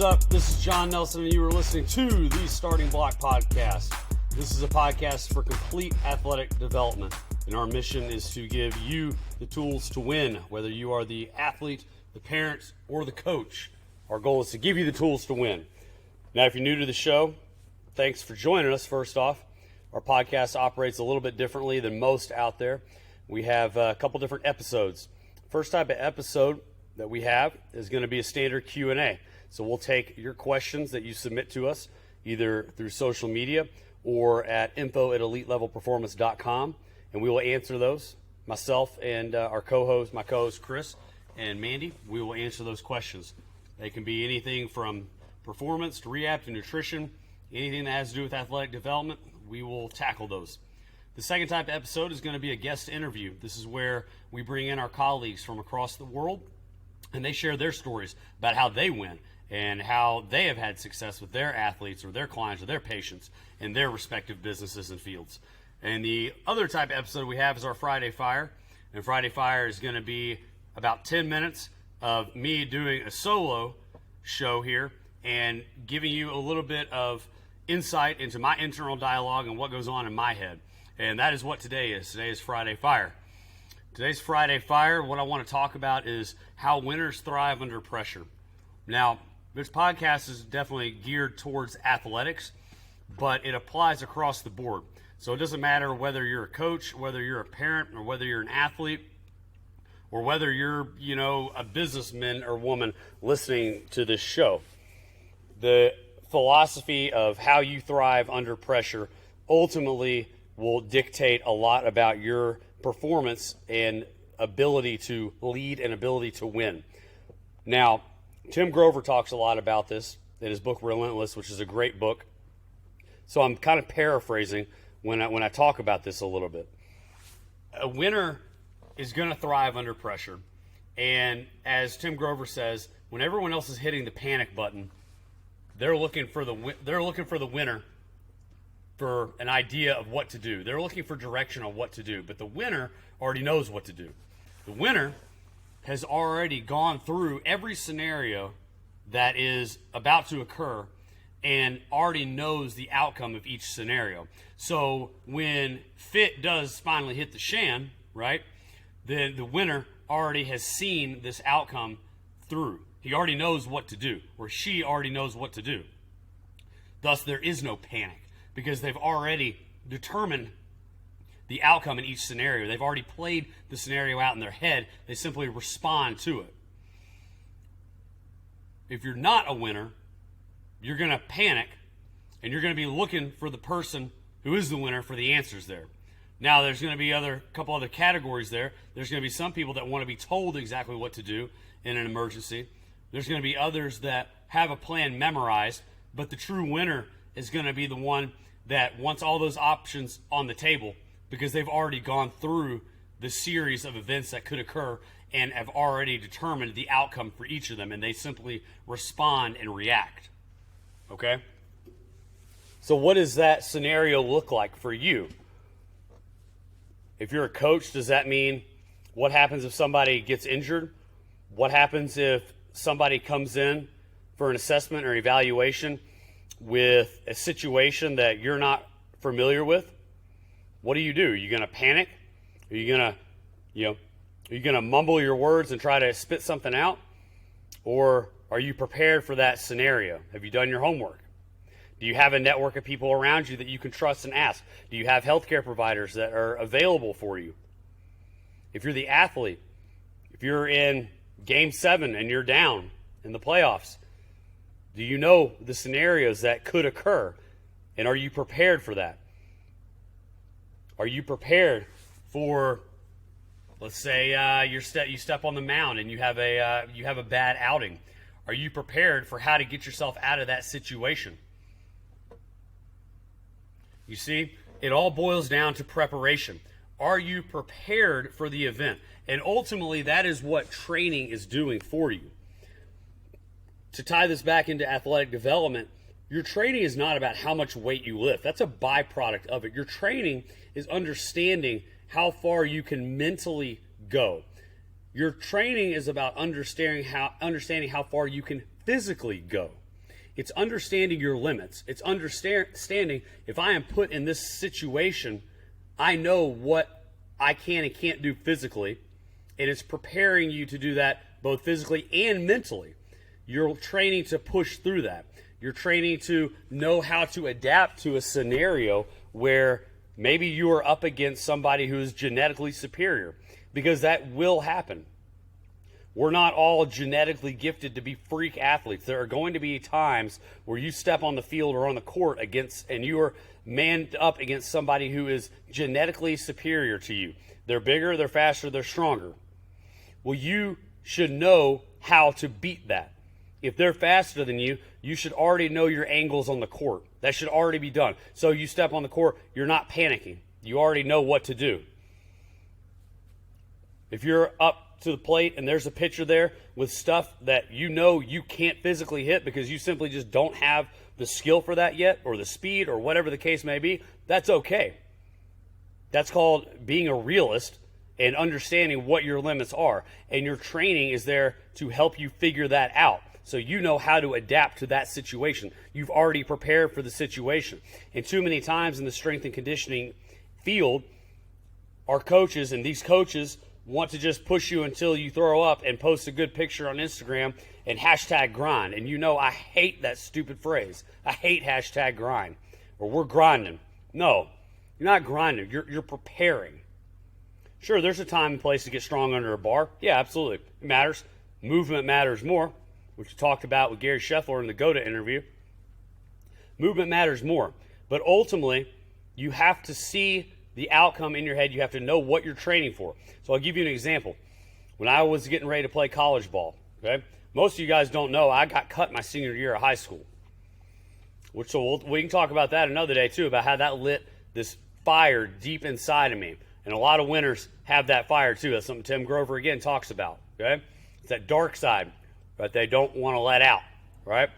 is up? This is John Nelson, and you are listening to the Starting Block Podcast. This is a podcast for complete athletic development, and our mission is to give you the tools to win, whether you are the athlete, the parent, or the coach. Our goal is to give you the tools to win. Now, if you're new to the show, thanks for joining us, first off. Our podcast operates a little bit differently than most out there. We have a couple different episodes. First type of episode that we have is going to be a standard Q&A. So we'll take your questions that you submit to us either through social media or at info@elitelevelperformance.com, and we will answer those. Myself and my co-host Chris and Mandy, we will answer those questions. They can be anything from performance to rehab to nutrition, anything that has to do with athletic development, we will tackle those. The second type of episode is going to be a guest interview. This is where we bring in our colleagues from across the world, and they share their stories about how they win and how they have had success with their athletes or their clients or their patients in their respective businesses and fields. And the other type of episode we have is our Friday Fire. And Friday Fire is going to be about 10 minutes of me doing a solo show here and giving you a little bit of insight into my internal dialogue and what goes on in my head. And that is what today is. Today is Friday Fire. Today's Friday Fire, what I want to talk about is how winners thrive under pressure. Now, this podcast is definitely geared towards athletics, but it applies across the board. So it doesn't matter whether you're a coach, whether you're a parent, or whether you're an athlete, or whether you're, a businessman or woman listening to this show. The philosophy of how you thrive under pressure ultimately will dictate a lot about your performance and ability to lead and ability to win. Now, Tim Grover talks a lot about this in his book Relentless, which is a great book. So I'm kind of paraphrasing when I talk about this a little bit. A winner is going to thrive under pressure. And as Tim Grover says, when everyone else is hitting the panic button, they're looking for the winner for an idea of what to do. They're looking for direction on what to do, but the winner already knows what to do. The winner has already gone through every scenario that is about to occur and already knows the outcome of each scenario. So when fit does finally hit the shan, right, then the winner already has seen this outcome through. He already knows what to do, or she already knows what to do. Thus, there is no panic because they've already determined the outcome in each scenario. They've already played the scenario out in their head. They simply respond to it. If you're not a winner, you're going to panic, and you're going to be looking for the person who is the winner for the answers there. Now, there's going to be a couple other categories there. There's going to be some people that want to be told exactly what to do in an emergency. There's going to be others that have a plan memorized, but the true winner is going to be the one that wants all those options on the table because they've already gone through the series of events that could occur and have already determined the outcome for each of them, and they simply respond and react. Okay? So what does that scenario look like for you? If you're a coach, does that mean what happens if somebody gets injured? What happens if somebody comes in for an assessment or evaluation with a situation that you're not familiar with? What do? Are you going to panic? Are you going to mumble your words and try to spit something out? Or are you prepared for that scenario? Have you done your homework? Do you have a network of people around you that you can trust and ask? Do you have healthcare providers that are available for you? If you're the athlete, if you're in Game 7 and you're down in the playoffs, do you know the scenarios that could occur? And are you prepared for that? Are you prepared for, let's say, you step on the mound and you have a bad outing? Are you prepared for how to get yourself out of that situation? You see, it all boils down to preparation. Are you prepared for the event? And ultimately, that is what training is doing for you. To tie this back into athletic development, your training is not about how much weight you lift. That's a byproduct of it. Your training is understanding how far you can mentally go. Your training is about understanding how far you can physically go. It's understanding your limits. It's understanding if I am put in this situation, I know what I can and can't do physically, and it's preparing you to do that both physically and mentally. You're training to push through that. You're training to know how to adapt to a scenario where maybe you are up against somebody who is genetically superior, because that will happen. We're not all genetically gifted to be freak athletes. There are going to be times where you step on the field or on the court and you are manned up against somebody who is genetically superior to you. They're bigger, they're faster, they're stronger. Well, you should know how to beat that. If they're faster than you, you should already know your angles on the court. That should already be done. So you step on the court, you're not panicking. You already know what to do. If you're up to the plate and there's a pitcher there with stuff that you know you can't physically hit because you simply just don't have the skill for that yet, or the speed, or whatever the case may be, that's okay. That's called being a realist and understanding what your limits are. And your training is there to help you figure that out. So you know how to adapt to that situation. You've already prepared for the situation. And too many times in the strength and conditioning field, our coaches, and these coaches want to just push you until you throw up and post a good picture on Instagram and hashtag grind. And you know I hate that stupid phrase. I hate hashtag grind, or we're grinding. No, you're not grinding. You're preparing. Sure, there's a time and place to get strong under a bar. Yeah, absolutely. It matters. Movement matters more, which we talked about with Gary Scheffler in the GOATA interview. Movement matters more. But ultimately, you have to see the outcome in your head. You have to know what you're training for. So I'll give you an example. When I was getting ready to play college ball, okay, most of you guys don't know I got cut my senior year of high school. So we can talk about that another day too, about how that lit this fire deep inside of me. And a lot of winners have that fire too. That's something Tim Grover again talks about. Okay, it's that dark side that they don't want to let out. Right,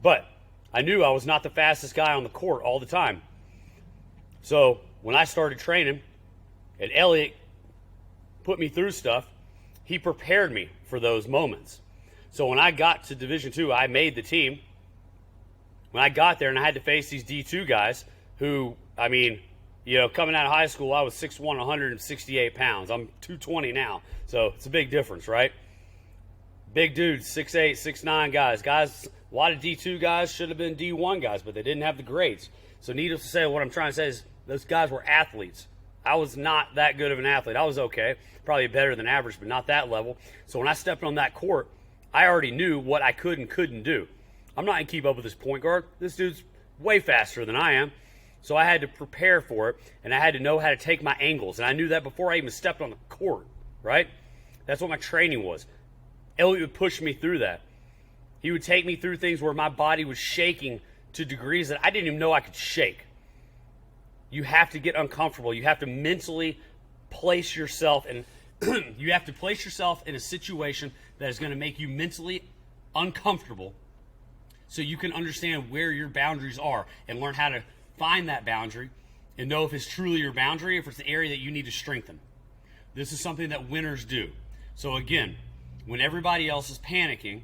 but I knew I was not the fastest guy on the court all the time. So when I started training, and Elliot put me through stuff, he prepared me for those moments. So when I got to Division II, I made the team. When I got there and I had to face these D2 guys who, I mean, you know, coming out of high school, I was 6'1", 168 pounds. I'm 220 now, so it's a big difference, right? Big dudes, 6'8", 6'9 guys. A lot of D2 guys should have been D1 guys, but they didn't have the grades. So needless to say, what I'm trying to say is those guys were athletes. I was not that good of an athlete. I was okay, probably better than average, but not that level. So when I stepped on that court, I already knew what I could and couldn't do. I'm not going to keep up with this point guard. This dude's way faster than I am. So I had to prepare for it, and I had to know how to take my angles. And I knew that before I even stepped on the court, right? That's what my training was. Elliot would push me through that. He would take me through things where my body was shaking to degrees that I didn't even know I could shake. You have to get uncomfortable. You have to mentally place yourself in you have to place yourself in a situation that is going to make you mentally uncomfortable so you can understand where your boundaries are and learn how to find that boundary and know if it's truly your boundary, if it's the area that you need to strengthen. This is something that winners do. So again, when everybody else is panicking,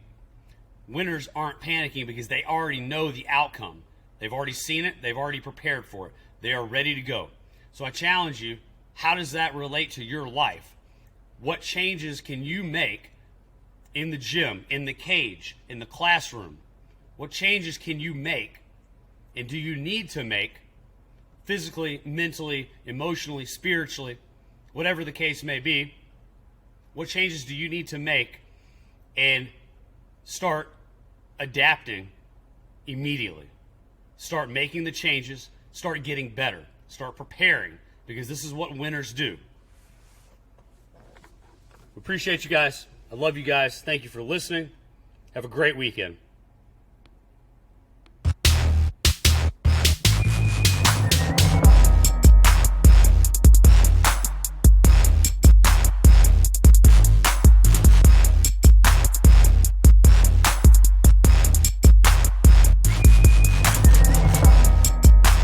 winners aren't panicking because they already know the outcome. They've already seen it. They've already prepared for it. They are ready to go. So I challenge you, how does that relate to your life? What changes can you make in the gym, in the cage, in the classroom? What changes can you make, and do you need to make, physically, mentally, emotionally, spiritually, whatever the case may be? What changes do you need to make and start adapting immediately? Start making the changes, start getting better, start preparing, because this is what winners do. We appreciate you guys. I love you guys. Thank you for listening. Have a great weekend.